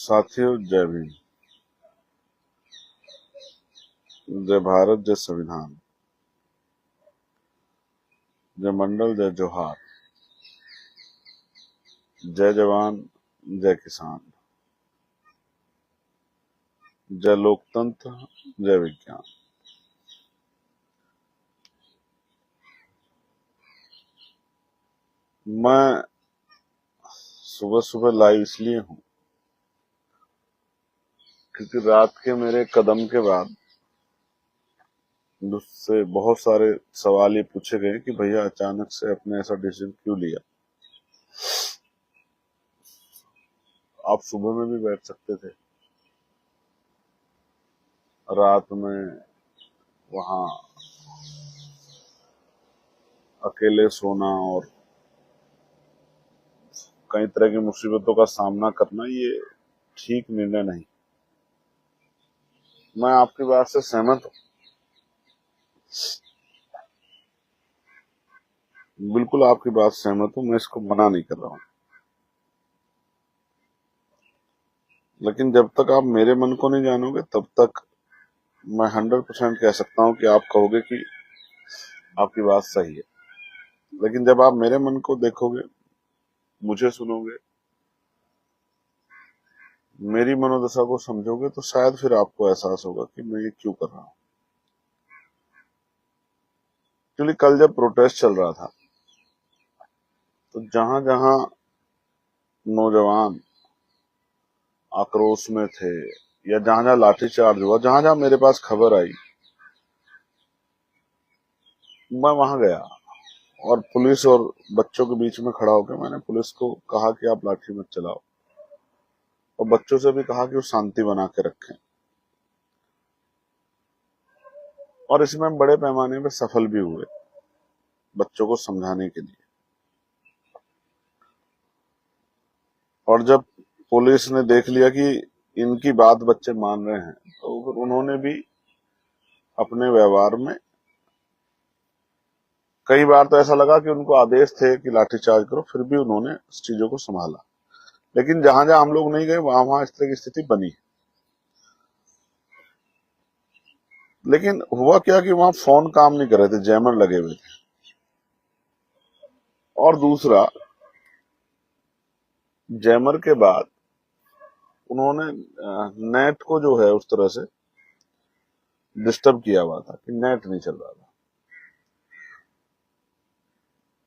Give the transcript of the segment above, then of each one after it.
साथियों, जय भीम, जय भारत, जय संविधान, जय मंडल, जय जोहार, जय जवान, जय किसान, जय लोकतंत्र, जय विज्ञान। मैं सुबह सुबह लाइव इसलिए हूं क्योंकि रात के मेरे कदम के बाद मुझसे बहुत सारे सवाल ये पूछे गए कि भैया अचानक से आपने ऐसा डिसीजन क्यों लिया। आप सुबह में भी बैठ सकते थे, रात में वहां अकेले सोना और कई तरह की मुसीबतों का सामना करना ये ठीक निर्णय नहीं। मैं आपकी बात से सहमत हूं, बिल्कुल आपकी बात सहमत हूं, मैं इसको मना नहीं कर रहा हूं। लेकिन जब तक आप मेरे मन को नहीं जानोगे तब तक मैं 100% कह सकता हूं कि आप कहोगे कि आपकी बात सही है। लेकिन जब आप मेरे मन को देखोगे, मुझे सुनोगे, मेरी मनोदशा को समझोगे तो शायद फिर आपको एहसास होगा कि मैं ये क्यों कर रहा हूं। क्योंकि कल जब प्रोटेस्ट चल रहा था तो जहां जहां नौजवान आक्रोश में थे या जहां जहां लाठीचार्ज हुआ, जहां जहां मेरे पास खबर आई, मैं वहां गया और पुलिस और बच्चों के बीच में खड़ा होकर मैंने पुलिस को कहा कि आप लाठी मत चलाओ, और बच्चों से भी कहा कि वो शांति बना के रखें। और इसमें हम बड़े पैमाने पर सफल भी हुए बच्चों को समझाने के लिए। और जब पुलिस ने देख लिया कि इनकी बात बच्चे मान रहे हैं तो फिर उन्होंने भी अपने व्यवहार में, कई बार तो ऐसा लगा कि उनको आदेश थे कि लाठीचार्ज करो, फिर भी उन्होंने इस चीजों को संभाला। लेकिन जहां जहां हम लोग नहीं गए वहां वहां इस तरह की स्थिति बनी। लेकिन हुआ क्या कि वहां फोन काम नहीं कर रहे थे, जैमर लगे हुए थे। और दूसरा, जैमर के बाद उन्होंने नेट को जो है उस तरह से डिस्टर्ब किया हुआ था कि नेट नहीं चल रहा था।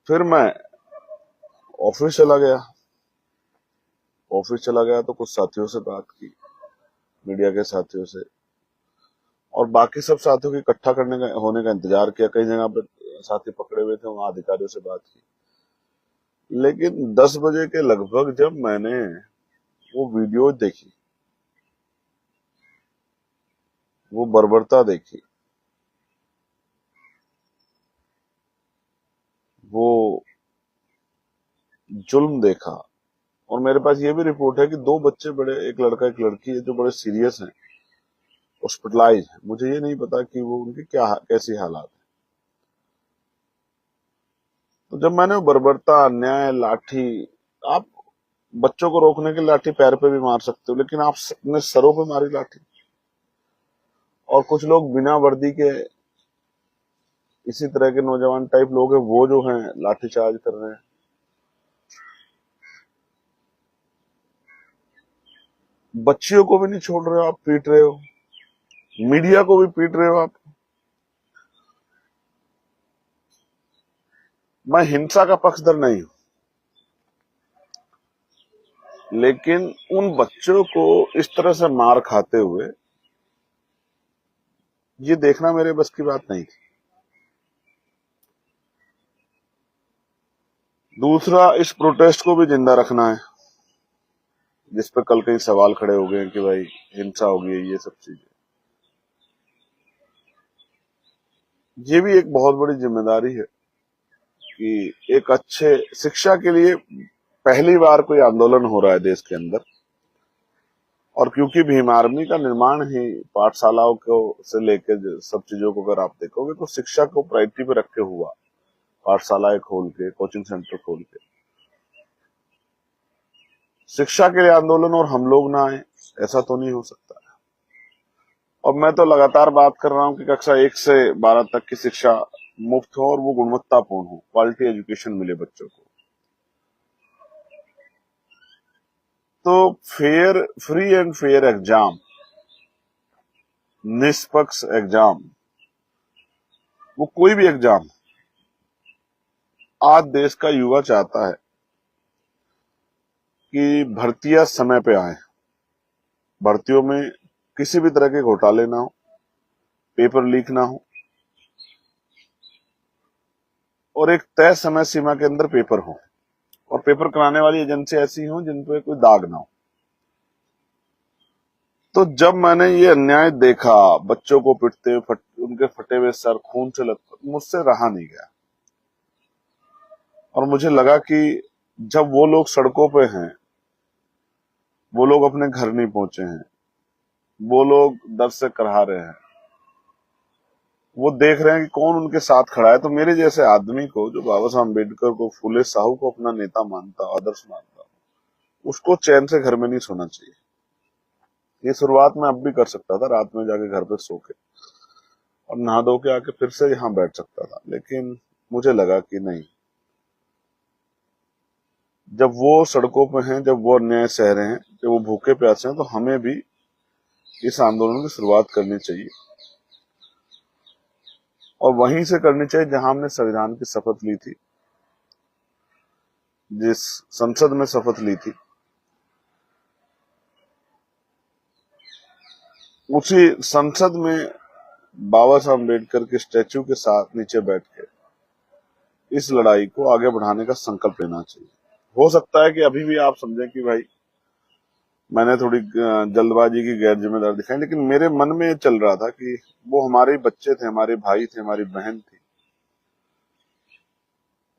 फिर मैं ऑफिस चला गया। तो कुछ साथियों से बात की, मीडिया के साथियों से, और बाकी सब साथियों को इकट्ठा करने का होने का इंतजार किया। कई जगह पे साथी पकड़े हुए थे, वहां अधिकारियों से बात की। लेकिन 10 बजे के लगभग जब मैंने वो वीडियो देखी, वो बर्बरता देखी, वो जुल्म देखा, और मेरे पास ये भी रिपोर्ट है कि 2 बच्चे, बड़े, एक लड़का एक लड़की है, जो बड़े सीरियस हैं, हॉस्पिटलाइज है। मुझे ये नहीं पता कि वो उनकी कैसी हालात है। तो जब मैंने वो बर्बरता, अन्याय, लाठी, आप बच्चों को रोकने के लाठी पैर पे भी मार सकते हो, लेकिन आप अपने सरों पे मारी लाठी। और कुछ लोग बिना वर्दी के, इसी तरह के नौजवान टाइप लोग हैं, वो जो हैं लाठीचार्ज कर रहे हैं। बच्चियों को भी नहीं छोड़ रहे हो, आप पीट रहे हो, मीडिया को भी पीट रहे हो आप। मैं हिंसा का पक्षधर नहीं हूं, लेकिन उन बच्चों को इस तरह से मार खाते हुए ये देखना मेरे बस की बात नहीं थी। दूसरा, इस प्रोटेस्ट को भी जिंदा रखना है, जिस पर कल कई सवाल खड़े हो गए कि भाई हिंसा हो गई, ये सब चीजें। ये भी एक बहुत बड़ी जिम्मेदारी है कि एक अच्छे शिक्षा के लिए पहली बार कोई आंदोलन हो रहा है देश के अंदर। और क्योंकि भीम आर्मी का निर्माण ही पाठशालाओं को से लेकर सब चीजों को अगर आप देखोगे तो शिक्षा को प्रायोरिटी पे रखे हुआ, पाठशालाएं खोल के, कोचिंग सेंटर खोल के। शिक्षा के लिए आंदोलन और हम लोग ना आए, ऐसा तो नहीं हो सकता। और मैं तो लगातार बात कर रहा हूं कि कक्षा 1 से 12 तक की शिक्षा मुफ्त हो और वो गुणवत्तापूर्ण हो, क्वालिटी एजुकेशन मिले बच्चों को। तो फ्री एंड फेयर एग्जाम, निष्पक्ष एग्जाम, वो कोई भी एग्जाम, आज देश का युवा चाहता है कि भर्तियां समय पे आए, भर्तियों में किसी भी तरह के घोटाले ना हो, पेपर लीक ना हो और एक तय समय सीमा के अंदर पेपर हो, और पेपर कराने वाली एजेंसी ऐसी हो जिन पे कोई दाग ना हो। तो जब मैंने ये अन्याय देखा, बच्चों को पिटते हुए, उनके फटे हुए सर खून से लथपथ, मुझसे रहा नहीं गया। और मुझे लगा कि जब वो लोग सड़कों पे हैं, वो लोग अपने घर नहीं पहुंचे हैं, वो लोग दर्द से कराह रहे हैं, वो देख रहे हैं कि कौन उनके साथ खड़ा है, तो मेरे जैसे आदमी को, जो बाबा साहब अम्बेडकर को, फूले साहू को अपना नेता मानता, आदर्श मानता, उसको चैन से घर में नहीं सोना चाहिए। ये शुरुआत मैं अब भी कर सकता था, रात में जाके घर पे सो के और नहा धो के आके फिर से यहाँ बैठ सकता था, लेकिन मुझे लगा कि नहीं, जब वो सड़कों पे हैं, जब वो अन्याय सह रहे हैं, जब वो भूखे प्यासे हैं, तो हमें भी इस आंदोलन की शुरुआत करनी चाहिए। और वहीं से करनी चाहिए जहां हमने संविधान की शपथ ली थी, जिस संसद में शपथ ली थी, उसी संसद में बाबा साहब अम्बेडकर के स्टैच्यू के साथ नीचे बैठ के इस लड़ाई को आगे बढ़ाने का संकल्प लेना चाहिए। हो सकता है कि अभी भी आप समझें कि भाई मैंने थोड़ी जल्दबाजी की, गैर जिम्मेदार दिखाई, लेकिन मेरे मन में चल रहा था कि वो हमारे बच्चे थे, हमारे भाई थे, हमारी बहन थी,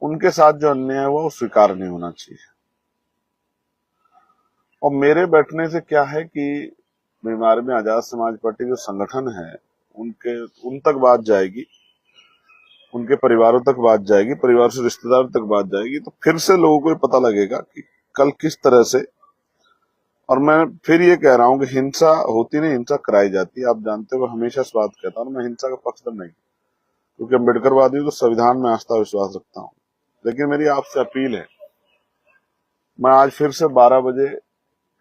उनके साथ जो अन्याय हुआ वो स्वीकार नहीं होना चाहिए। और मेरे बैठने से क्या है कि बीमार में आजाद समाज पार्टी जो संगठन है, उन तक बात जाएगी, उनके परिवारों तक बात जाएगी, परिवार से रिश्तेदारों तक बात जाएगी, तो फिर से लोगों को पता लगेगा कि कल किस तरह से। और मैं फिर ये कह रहा हूं कि हिंसा होती नहीं, हिंसा कराई जाती है। आप जानते हो, हमेशा इस बात कहता हूं, मैं हिंसा का पक्षधर नहीं, क्योंकि अम्बेडकरवादी तो संविधान में आस्था विश्वास रखता हूं। लेकिन मेरी आपसे अपील है, मैं आज फिर से 12 बजे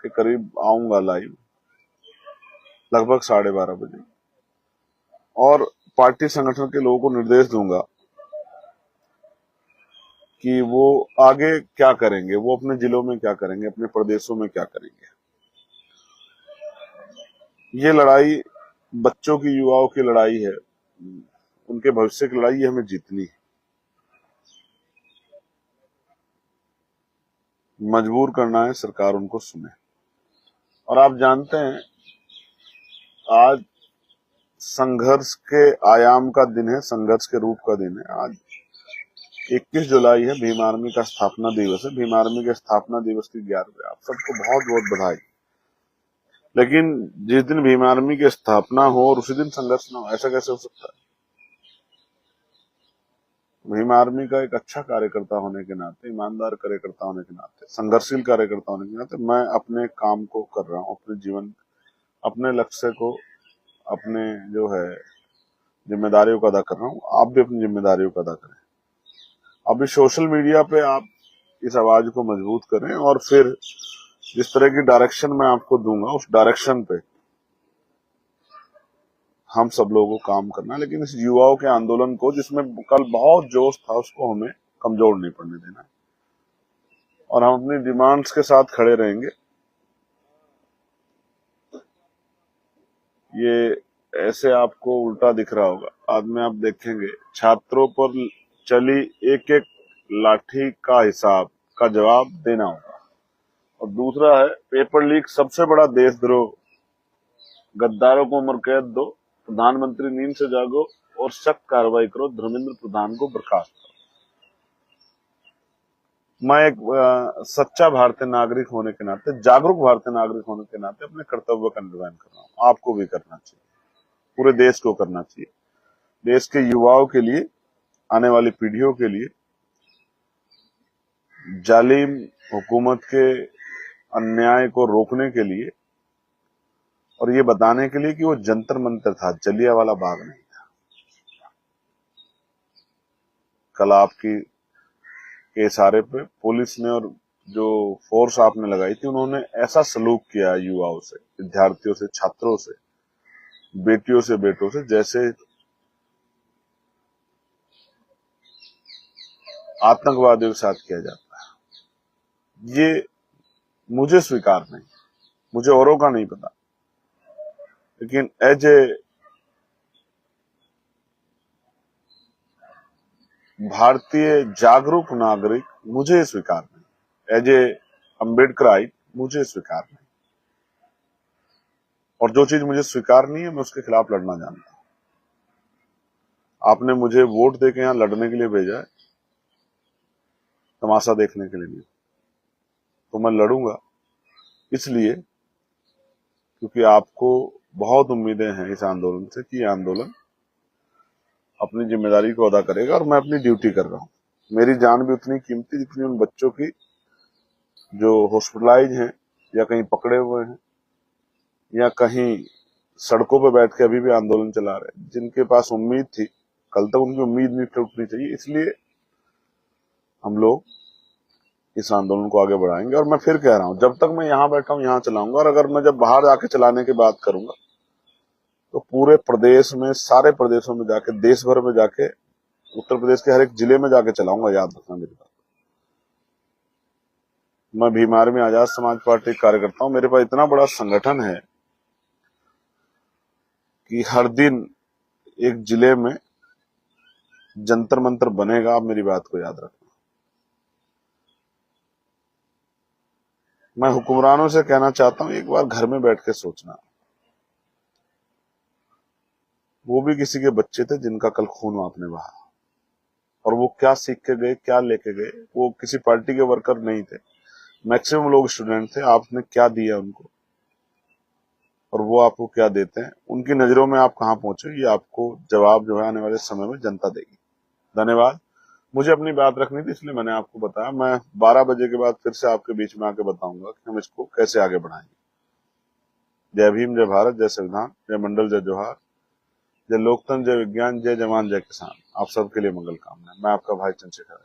के करीब आऊंगा लाइव, लगभग 12:30 बजे, और पार्टी संगठन के लोगों को निर्देश दूंगा कि वो आगे क्या करेंगे, वो अपने जिलों में क्या करेंगे, अपने प्रदेशों में क्या करेंगे। ये लड़ाई बच्चों की, युवाओं की लड़ाई है, उनके भविष्य की लड़ाई, ये हमें जीतनी है। मजबूर करना है, सरकार उनको सुने। और आप जानते हैं, आज संघर्ष के आयाम का दिन है, संघर्ष के रूप का दिन है। आज 21 जुलाई है, भीम आर्मी का स्थापना दिवस है। भीम आर्मी के स्थापना दिवस की 11वीं, आप सबको बहुत बहुत बधाई। लेकिन जिस दिन भीम आर्मी की स्थापना हो और उसी दिन संघर्ष ना हो, ऐसा कैसे हो सकता है? भीम आर्मी का एक अच्छा कार्यकर्ता होने के नाते, ईमानदार कार्यकर्ता होने के नाते, संघर्षशील कार्यकर्ता होने के नाते, मैं अपने काम को कर रहा हूँ, अपने जीवन, अपने लक्ष्य को, अपने जो है जिम्मेदारियों को अदा कर रहा हूँ। आप भी अपनी जिम्मेदारियों को अदा करें। अभी सोशल मीडिया पे आप इस आवाज को मजबूत करें, और फिर जिस तरह की डायरेक्शन मैं आपको दूंगा, उस डायरेक्शन पे हम सब लोगों को काम करना है। लेकिन इस युवाओं के आंदोलन को, जिसमें कल बहुत जोश था, उसको हमें कमजोर नहीं पड़ने देना है, और हम अपनी डिमांड्स के साथ खड़े रहेंगे। ये ऐसे आपको उल्टा दिख रहा होगा, बाद में आप देखेंगे छात्रों पर चली एक एक लाठी का हिसाब का जवाब देना होगा। और दूसरा है पेपर लीक सबसे बड़ा देशद्रोह, गद्दारों को उम्र कैद दो, प्रधानमंत्री नींद से जागो और सख्त कार्रवाई करो, धर्मेंद्र प्रधान को बर्खास्त करो। मैं एक सच्चा भारतीय नागरिक होने के नाते, जागरूक भारतीय नागरिक होने के नाते अपने कर्तव्य का निर्वहन कर रहा हूँ। आपको भी करना चाहिए, पूरे देश को करना चाहिए, देश के युवाओं के लिए, आने वाली पीढ़ियों के लिए, जालिम हुकूमत के अन्याय को रोकने के लिए और ये बताने के लिए कि वो जंतर मंतर था, जलियांवाला बाग नहीं था। कल आपकी के इशारे पे पुलिस ने और जो फोर्स आपने लगाई थी, उन्होंने ऐसा सलूक किया युवाओं से, विद्यार्थियों से, छात्रों से, बेटियों से, बेटों से, जैसे आतंकवादियों के साथ किया जाता है। ये मुझे स्वीकार नहीं, मुझे औरों का नहीं पता, लेकिन एज ए भारतीय जागरूक नागरिक मुझे स्वीकार नहीं, एज ए अम्बेडकराइट मुझे स्वीकार नहीं। और जो चीज मुझे स्वीकार नहीं है, मैं उसके खिलाफ लड़ना जानता हूं। आपने मुझे वोट देके यहां लड़ने के लिए भेजा है, तमाशा देखने के लिए नहीं, तो मैं लड़ूंगा इसलिए क्योंकि आपको बहुत उम्मीदें हैं इस आंदोलन से कि यह आंदोलन अपनी जिम्मेदारी को अदा करेगा, और मैं अपनी ड्यूटी कर रहा हूं। मेरी जान भी उतनी कीमती जितनी उन बच्चों की जो हॉस्पिटलाइज हैं या कहीं पकड़े हुए हैं या कहीं सड़कों पर बैठ के अभी भी आंदोलन चला रहे हैं, जिनके पास उम्मीद थी, कल तक उनकी उम्मीद नहीं टूटनी चाहिए। इसलिए हम लोग इस आंदोलन को आगे बढ़ाएंगे। और मैं फिर कह रहा हूं, जब तक मैं यहां बैठा हूं यहां चलाऊंगा, और अगर मैं जब बाहर जाके चलाने की बात करूंगा तो पूरे प्रदेश में, सारे प्रदेशों में जाके, देश भर में जाके, उत्तर प्रदेश के हर एक जिले में जाके चलाऊंगा। याद रखना मेरी बात। मैं भीम आर्मी आजाद समाज पार्टी कार्यकर्ता हूं। मेरे पास इतना बड़ा संगठन है कि हर दिन एक जिले में जंतर मंतर बनेगा। आप मेरी बात को याद रखना। मैं हुक्मरानों से कहना चाहता हूं, एक बार घर में बैठ के सोचना। वो भी किसी के बच्चे थे जिनका कल खून आपने बहा, और वो क्या सीख के गए, क्या लेके गए। वो किसी पार्टी के वर्कर नहीं थे, मैक्सिमम लोग स्टूडेंट थे। आपने क्या दिया उनको और वो आपको क्या देते हैं, उनकी नजरों में आप कहां पहुंचे, ये आपको जवाब जो है आने वाले समय में जनता देगी। धन्यवाद। मुझे अपनी बात रखनी थी, इसलिए मैंने आपको बताया। मैं 12 बजे के बाद फिर से आपके बीच में आके बताऊंगा कि हम इसको कैसे आगे बढ़ाएंगे। जय भीम, जय भारत, जय संविधान, जय मंडल, जय जोहार, जय लोकतंत्र, जय विज्ञान, जय जवान, जय किसान। आप सबके लिए मंगल कामना। मैं आपका भाई चंद्रशेखर।